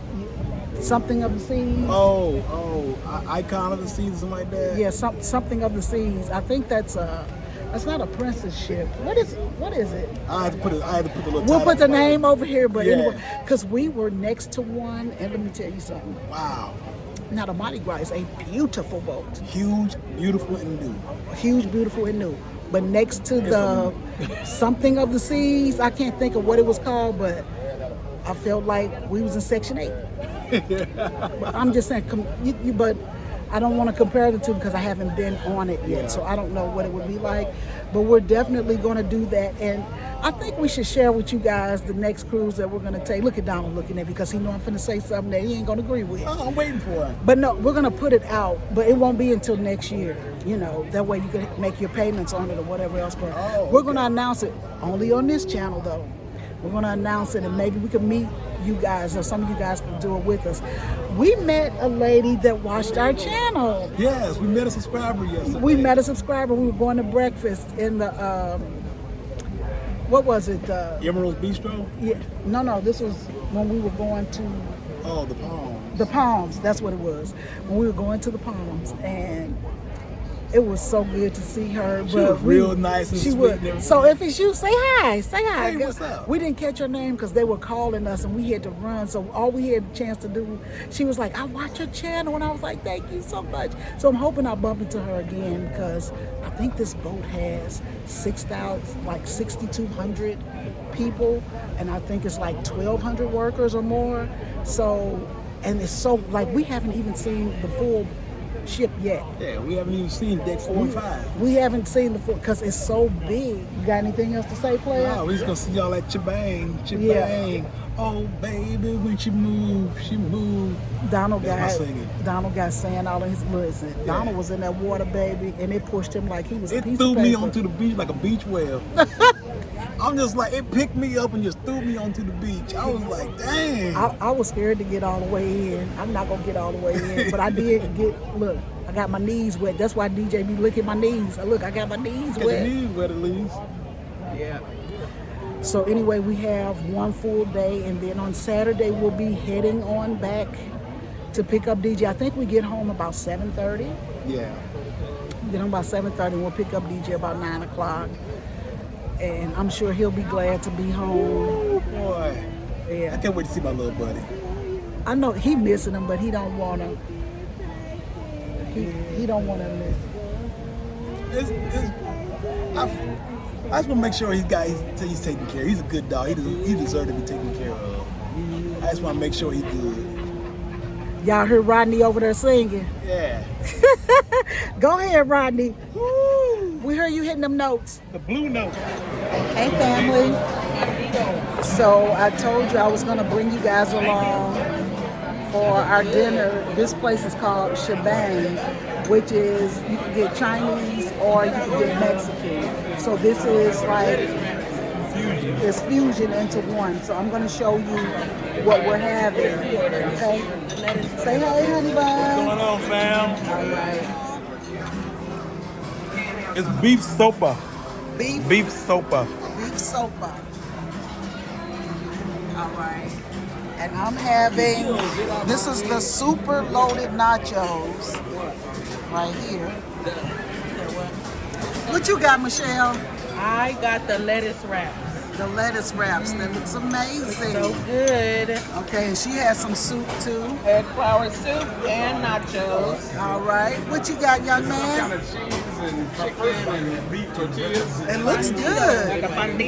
Something of the Seas. Icon of the Seas, something like that. Yeah, something of the Seas. I think that's not a princess ship. What is it? I had to put the little. We'll put the name over here, but anyway, because we were next to one, and let me tell you something. Wow. Now the Mardi Gras is a beautiful boat. Huge, beautiful, and new. Huge, beautiful, and new. But next to the something of the Seas, I can't think of what it was called, but I felt like we was in Section 8. But I'm just saying, but I don't want to compare the two because I haven't been on it yet, so I don't know what it would be like. But we're definitely going to do that, and I think we should share with you guys the next cruise that we're going to take. Look at Donald looking at me because he know I'm finna say something that he ain't going to agree with. Oh, I'm waiting for it. But no, we're going to put it out, but it won't be until next year. That way you can make your payments on it or whatever else. But we're going to announce it only on this channel, though. We're going to announce it, and maybe we can meet you guys, or some of you guys can do it with us. We met a lady that watched our channel. Yes, we met a subscriber yesterday. We met a subscriber. We were going to breakfast in the what was it? Emerald's Bistro? Yeah, no, this was when we were going to Oh, the Palms. the Palms. That's what it was. When we were going to the Palms, and it was so good to see her. She was real nice and she sweet was. and everything. So if it's you, say hi. Say hi. Hey, what's up? We didn't catch her name because they were calling us and we had to run. So all we had a chance to do, she was like, I watch your channel. And I was like, thank you so much. So I'm hoping I bump into her again because I think this boat has 6,200 people. And I think it's like 1,200 workers or more. So, and it's so, like, we haven't even seen the full ship yet. Yeah, we haven't even seen deck 4 and 5. We haven't seen the full, because it's so big. You got anything else to say, player? No, we just gonna see y'all at Chibang. Yeah. Oh, baby, when she moved, she moved. Donald That's my singing. got sand all in his listen. Yeah. Donald was in that water, baby, and it pushed him like he was a It piece threw of me paper. onto the beach like a beach whale. I'm just like, it picked me up and just threw me onto the beach. I was like, dang. I was scared to get all the way in. I'm not gonna get all the way in, but I did get. Look, I got my knees wet. That's why DJ be licking my knees. Look, I got my knees Get wet. your knees wet at least. Yeah. So anyway, we have one full day, and then on Saturday we'll be heading on back to pick up DJ. I think we get home about 7:30. Yeah. Get home about 7:30, and we'll pick up DJ about 9 o'clock. And I'm sure he'll be glad to be home. Oh, boy. I Yeah. can't wait to see my little buddy. I know he missing him, but he don't wanna. He don't wanna miss. I just want to make sure he's taken care of. He's a good dog. He deserves to be taken care of. I just want to make sure he's good. Y'all heard Rodney over there singing. Yeah. Go ahead, Rodney. Woo! We heard you hitting them notes. The blue note. Hey, family. So I told you I was gonna bring you guys along for our dinner. This place is called Shebang, which is, you can get Chinese or you can get Mexican. So this is like, it's fusion into one. So I'm gonna show you what we're having, okay? Say hey, honey bun. What's going on, fam? All right. It's beef sopa. Beef Beef sopa. sopa. All right. And I'm having, this is the super loaded nachos right here. What you got, Michelle? I got the lettuce wraps. The lettuce wraps. That looks amazing. So good. Okay, and she has some soup too. Egg flour soup and nachos. All right. What you got, young man? Cheese and chicken and beef tortillas. It looks good.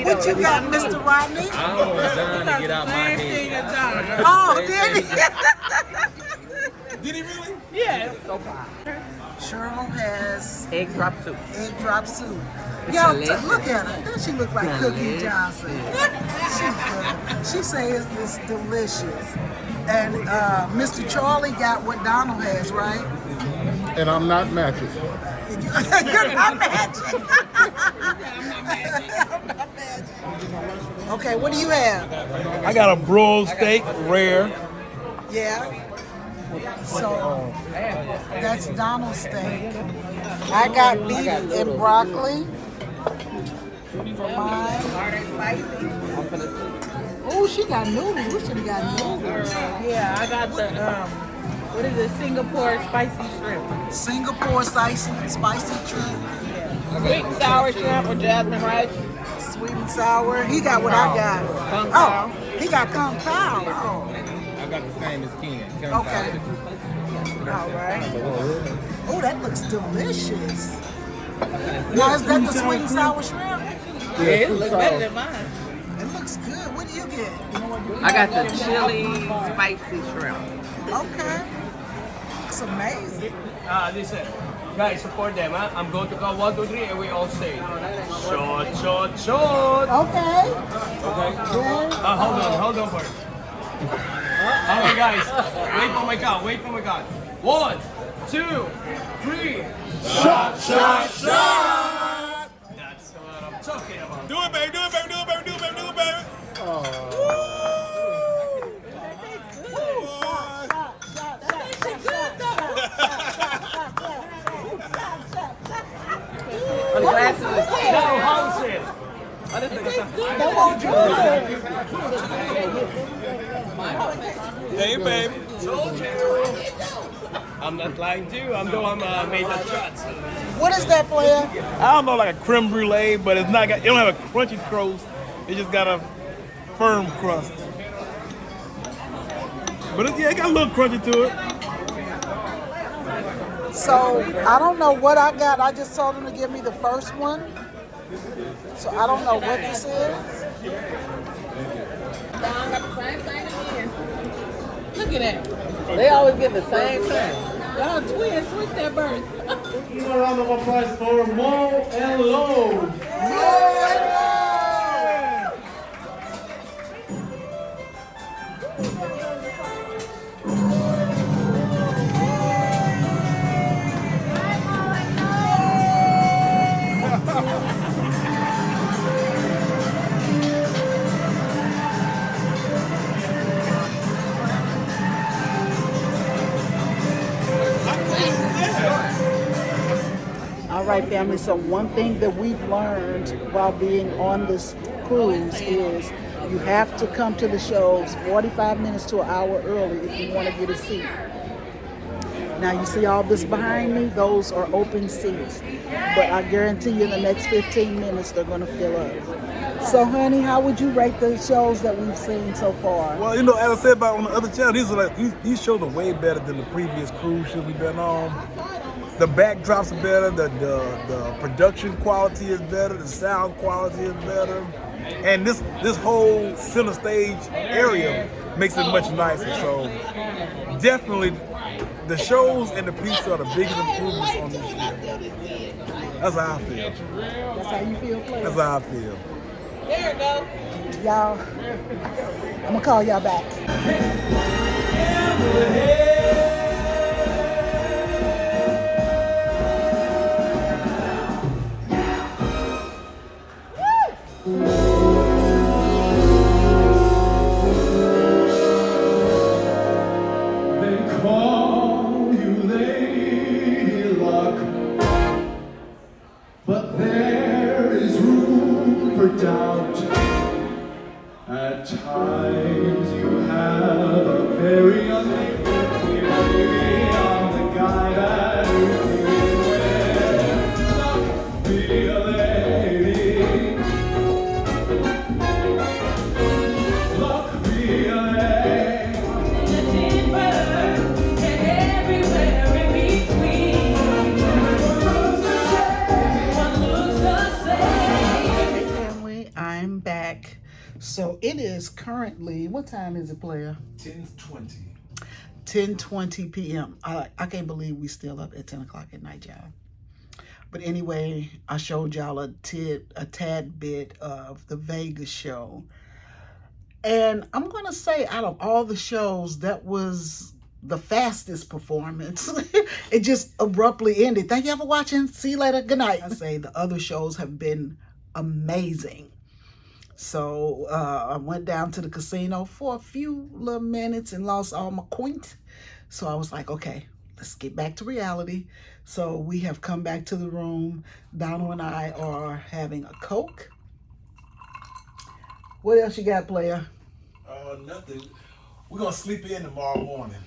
What you got, Mr. Rodney? I was trying to get out my head. Oh, did he? Did he really? Yeah. Cheryl has Egg drop soup. egg drop soup. Yo, look at her. Doesn't she look like Cookie Johnson? She's good. She says it's delicious. And Mr. Charlie got what Donald has, right? And I'm not matching. You're not matching. I'm not matching. Okay, what do you have? I got a broiled steak, rare. Yeah. So that's Donald's steak. I got beef and broccoli for mine. Oh, she got noodles. We should have got noodles. Yeah, I got the what is it? Singapore spicy shrimp. Singapore spicy shrimp, Sweet and sour shrimp or jasmine rice. sweet and sour. He got what I got. Kung Oh, Pao. he got Kung Pao. Oh, I got the same as Ken. okay. All right. Oh, that looks delicious. Now, is that the sweet and sour shrimp? Yeah, it looks better than mine. It looks good. What do you get? I got the chili spicy shrimp. Okay. It's amazing. Listen, guys, support them. Huh? I'm going to count 1, 2, 3, and we all say shot, shot, shot. Okay. Okay. Yeah. Hold on first. Okay, guys, wait for my count. 1, 2, 3. Shot, shot, shot. That's what I'm talking about. Do it, baby. Do it, baby. Do it, baby. Do it, baby. Do it, baby. Oh, the glasses. Now, how's it? Oh, this is good. Hey, babe. Told you. I'm not lying to you. I'm the one made that shot. So. What is that, player? I don't know, like a creme brulee, but it's not. It don't have a crunchy crust. It just got a firm crust. But it got a little crunchy to it. So I don't know what I got. I just told them to give me the first one. So I don't know what this is. Look at that. They always get the same thing. Y'all twins, switch that bird. A round of applause for Mo and Lo. All right, family. So one thing that we've learned while being on this cruise is you have to come to the shows 45 minutes to an hour early if you want to get a seat. Now you see all this behind me? Those are open seats. But I guarantee you in the next 15 minutes they're going to fill up. So, honey, how would you rate the shows that we've seen so far? Well, you know, as I said about on the other channel, these shows are way better than the previous cruise ships we've been on. The backdrops are better, the production quality is better, the sound quality is better, and this whole center stage area makes it much nicer. So definitely, the shows and the pieces are the biggest improvements on this ship. That's how I feel. That's how you feel, Claire? That's how I feel. There you go. Y'all, I'm going to call y'all back. But there is room for doubt. At times you have a very unlikely baby. I'm the guy that you feel with. Be a lady. Luck be a lady. And everywhere in between. I'm back. So it is currently, what time is it, player? 10:20. 10:20 p.m. I can't believe we still up at 10 o'clock at night, y'all. But anyway, I showed y'all a tad bit of the Vegas show. And I'm going to say out of all the shows, that was the fastest performance. It just abruptly ended. Thank you for watching. See you later. Good night. I say the other shows have been amazing. So I went down to the casino for a few little minutes and lost all my coins. So I was like, okay, let's get back to reality. So we have come back to the room. Donald and I are having a Coke. What else you got, player? Nothing. We're going to sleep in tomorrow morning.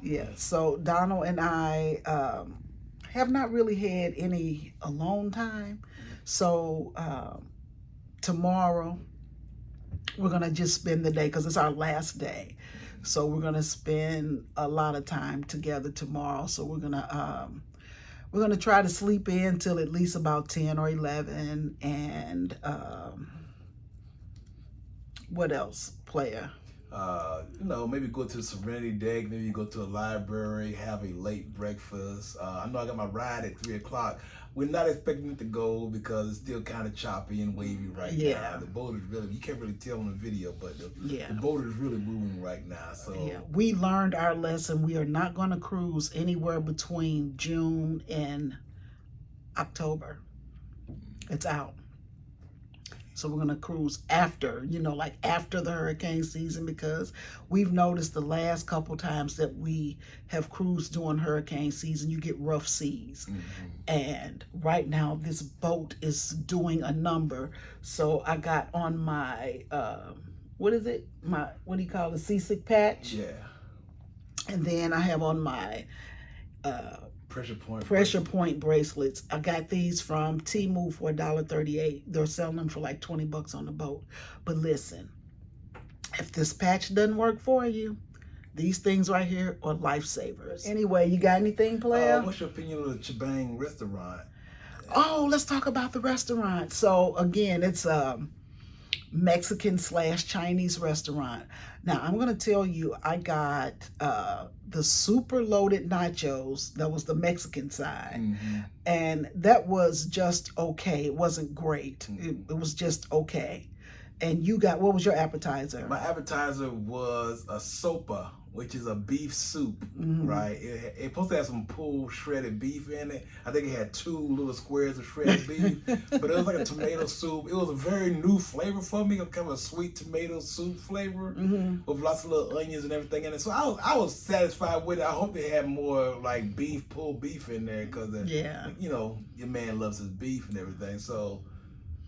Yeah, so Donald and I have not really had any alone time. So tomorrow we're gonna just spend the day because it's our last day. So we're gonna spend a lot of time together tomorrow. So we're gonna try to sleep in till at least about 10 or 11. And what else, player? You know, maybe go to the Serenity Deck, maybe go to a library, have a late breakfast. I know I got my ride at 3 o'clock. We're not expecting it to go because it's still kind of choppy and wavy right now. The boat is really, you can't really tell on the video, but the boat is really moving right now. So yeah, we learned our lesson. We are not going to cruise anywhere between June and October. It's out. So we're going to cruise after, you know, like after the hurricane season, because we've noticed the last couple times that we have cruised during hurricane season, you get rough seas. And right now this boat is doing a number. So I got on my what is it? What do you call it? Seasick patch. Yeah. And then I have on my Pressure point bracelets. I got these from Temu for $1.38. They're selling them for like $20 on the boat. But listen, if this patch doesn't work for you, these things right here are lifesavers. Anyway, you got anything, player? What's your opinion of the Chibang restaurant? Oh, let's talk about the restaurant. So again, it's Mexican/Chinese restaurant. Now I'm gonna tell you, I got the super loaded nachos. That was the Mexican side, and that was just okay. It wasn't great. It was just okay. And you got, what was your appetizer? My appetizer was a sopa, which is a beef soup, right? It's supposed to have some pulled shredded beef in it. I think it had 2 little squares of shredded beef, but it was like a tomato soup. It was a very new flavor for me, kind of a sweet tomato soup flavor with lots of little onions and everything in it. So I was satisfied with it. I hope they had more like pulled beef in there, because you know, your man loves his beef and everything. So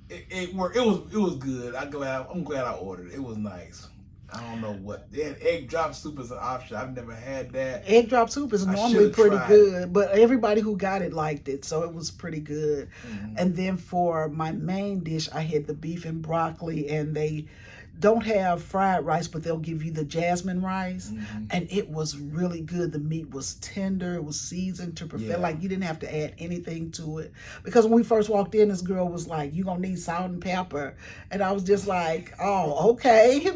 it worked. It was good. I'm glad I ordered it. It was nice. I don't know what. They had egg drop soup as an option. I've never had that. Egg drop soup is normally pretty good, but everybody who got it liked it, so it was pretty good. And then for my main dish, I had the beef and broccoli, and they don't have fried rice, but they'll give you the jasmine rice, and it was really good. The meat was tender. It was seasoned to perfect. Like, you didn't have to add anything to it, because when we first walked in, this girl was like, "You gonna need salt and pepper," and I was just like, "Oh, okay."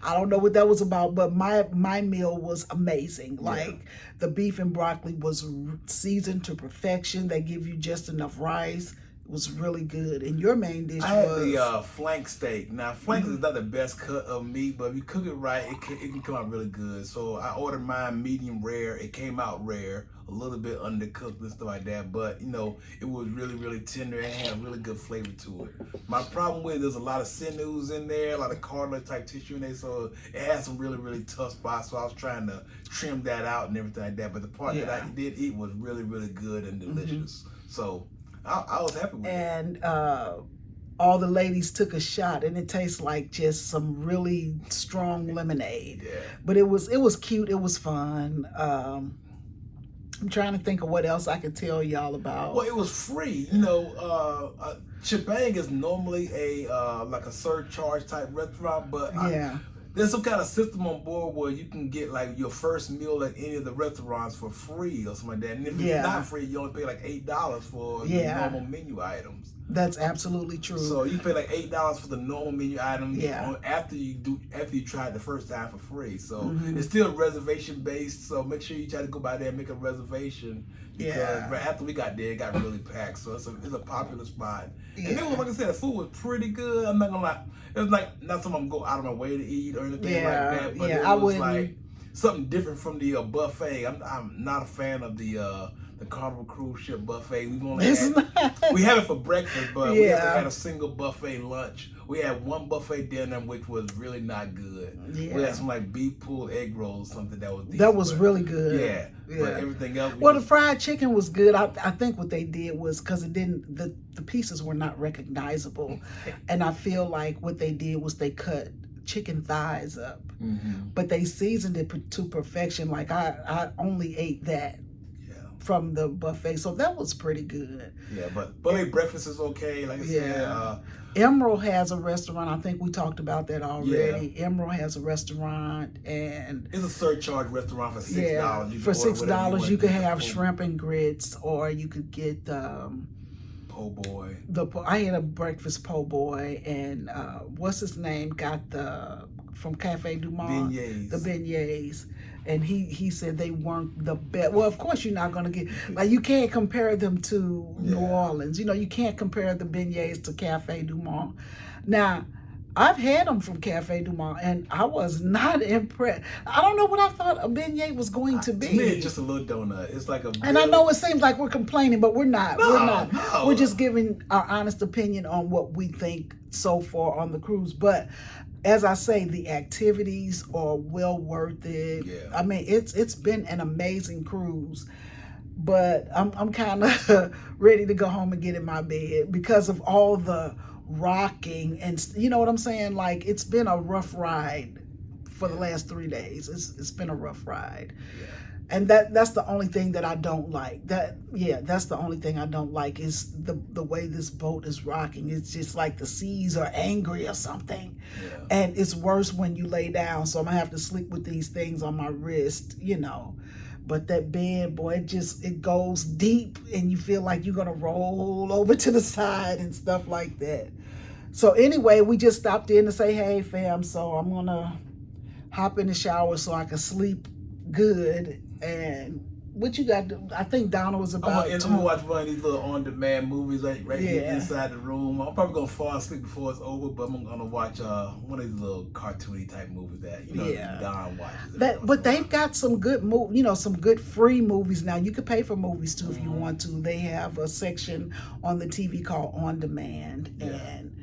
I don't know what that was about, but my meal was amazing. Like, the beef and broccoli was seasoned to perfection. They give you just enough rice. It was really good. And your main dish I had was the flank steak. Now, flank is not the best cut of meat, but if you cook it right, it can come out really good. So I ordered mine medium rare. It came out rare, a little bit undercooked and stuff like that. But, you know, it was really, really tender and had a really good flavor to it. My problem with it, there's a lot of sinews in there, a lot of cartilage type tissue in there. So it had some really, really tough spots. So I was trying to trim that out and everything like that. But the part that I did eat was really, really good and delicious. So I was happy with it. And all the ladies took a shot, and it tastes like just some really strong lemonade. But it was cute. It was fun. I'm trying to think of what else I could tell y'all about. Well, it was free. You know, Chibang is normally a like a surcharge type restaurant, but there's some kind of system on board where you can get like your first meal at any of the restaurants for free or something like that. And if it's not free, you only pay like $8 for the normal menu items. That's absolutely true. So you pay like $8 for the normal menu items after you try it the first time for free. So it's still reservation based. So make sure you try to go by there and make a reservation, because right after we got there, it got really packed. So it's a popular spot. And then, like I said, the food was pretty good. I'm not gonna lie, it was like not something I'm gonna go out of my way to eat or anything like that. But it was like something different from the buffet. I'm not a fan of the Carnival cruise ship buffet. We've only we have it for breakfast, but we haven't had a single buffet lunch. We had one buffet dinner, which was really not good. We had some like beef pulled egg rolls, something that was decent. That was really good. But everything else. Well, the fried chicken was good. I think what they did was, because it didn't, the pieces were not recognizable, and I feel like what they did was they cut chicken thighs up, but they seasoned it to perfection. Like I only ate that from the buffet, so that was pretty good. But breakfast is okay. Like I said, Emerald has a restaurant. I think we talked about that already. Emerald has a restaurant, and it's a surcharge restaurant for $6. For $6, you could have shrimp and grits, or you could get po' boy. I had a breakfast po' boy, and what's his name got from Cafe Du Monde, the beignets. And he said they weren't the best. Well, of course you're not going to get, like, you can't compare them to New Orleans. You know, you can't compare the beignets to Cafe Du Monde. Now, I've had them from Cafe Du Monde, and I was not impressed. I don't know what I thought a beignet was going to be. To me, it's just a little donut. It's like a. And I know it seems like we're complaining, but we're not. No. We're just giving our honest opinion on what we think so far on the cruise. But as I say, the activities are well worth it. I mean, it's been an amazing cruise, but I'm kind of ready to go home and get in my bed because of all the rocking, and you know what I'm saying? Like, it's been a rough ride for the last 3 days. It's been a rough ride. And that's the only thing that I don't like. That's the only thing I don't like is the way this boat is rocking. It's just like the seas are angry or something. And it's worse when you lay down. So I'm gonna have to sleep with these things on my wrist, you know. But that bed, boy, it goes deep, and you feel like you're gonna roll over to the side and stuff like that. So anyway, we just stopped in to say, hey fam, so I'm gonna hop in the shower so I can sleep good. And what you got? I think Donna was about I'm gonna watch one of these little on-demand movies right here inside the room. I'm probably gonna fall asleep before it's over, but I'm gonna watch one of these little cartoony type movies that Don watches. But they've got some good some good free movies now. You can pay for movies too if you want to. They have a section on the TV called On Demand, and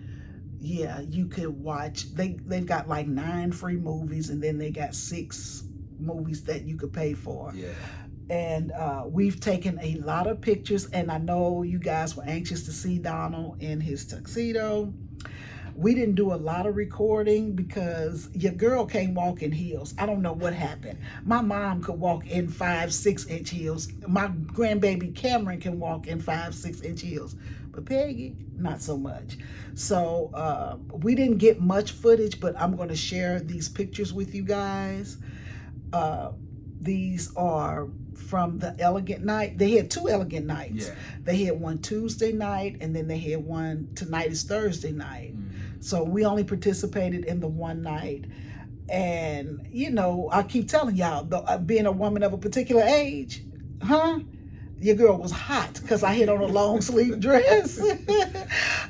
you could watch. They've got like 9 free movies, and then they got 6 movies that you could pay for. And we've taken a lot of pictures, and I know you guys were anxious to see Donald in his tuxedo. We didn't do a lot of recording because your girl can't walk in heels. I don't know what happened. My mom could walk in 5-6 inch heels. My grandbaby Cameron can walk in 5-6 inch heels, but Peggy, not so much. So we didn't get much footage, but I'm going to share these pictures with you guys. These are from the Elegant Night. They had 2 Elegant Nights. They had one Tuesday night, and then they had one, tonight is Thursday night. So we only participated in the one night. And, I keep telling y'all, being a woman of a particular age, your girl was hot because I had on a long sleeve dress.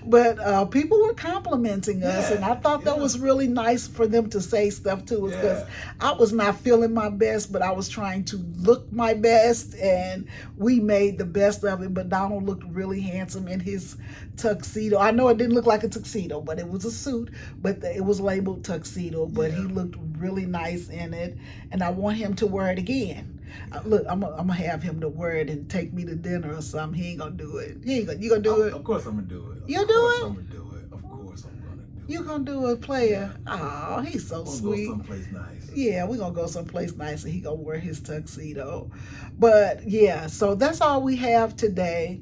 But people were complimenting us, and I thought that was really nice for them to say stuff to us, because I was not feeling my best, but I was trying to look my best, and we made the best of it. But Donald looked really handsome in his tuxedo. I know it didn't look like a tuxedo, but it was a suit, but it was labeled tuxedo, but he looked really nice in it, and I want him to wear it again. Look, I'm gonna have him to wear it and take me to dinner or something. He ain't gonna do it. You gonna do it? Of course I'm gonna do it. You do it? I'm gonna do it. Of course I'm gonna do it. You gonna do it, player? Oh, he's so sweet. Go someplace nice. Yeah, we're gonna go someplace nice, and he gonna wear his tuxedo. But yeah, so that's all we have today.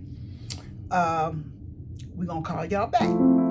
We're gonna call y'all back.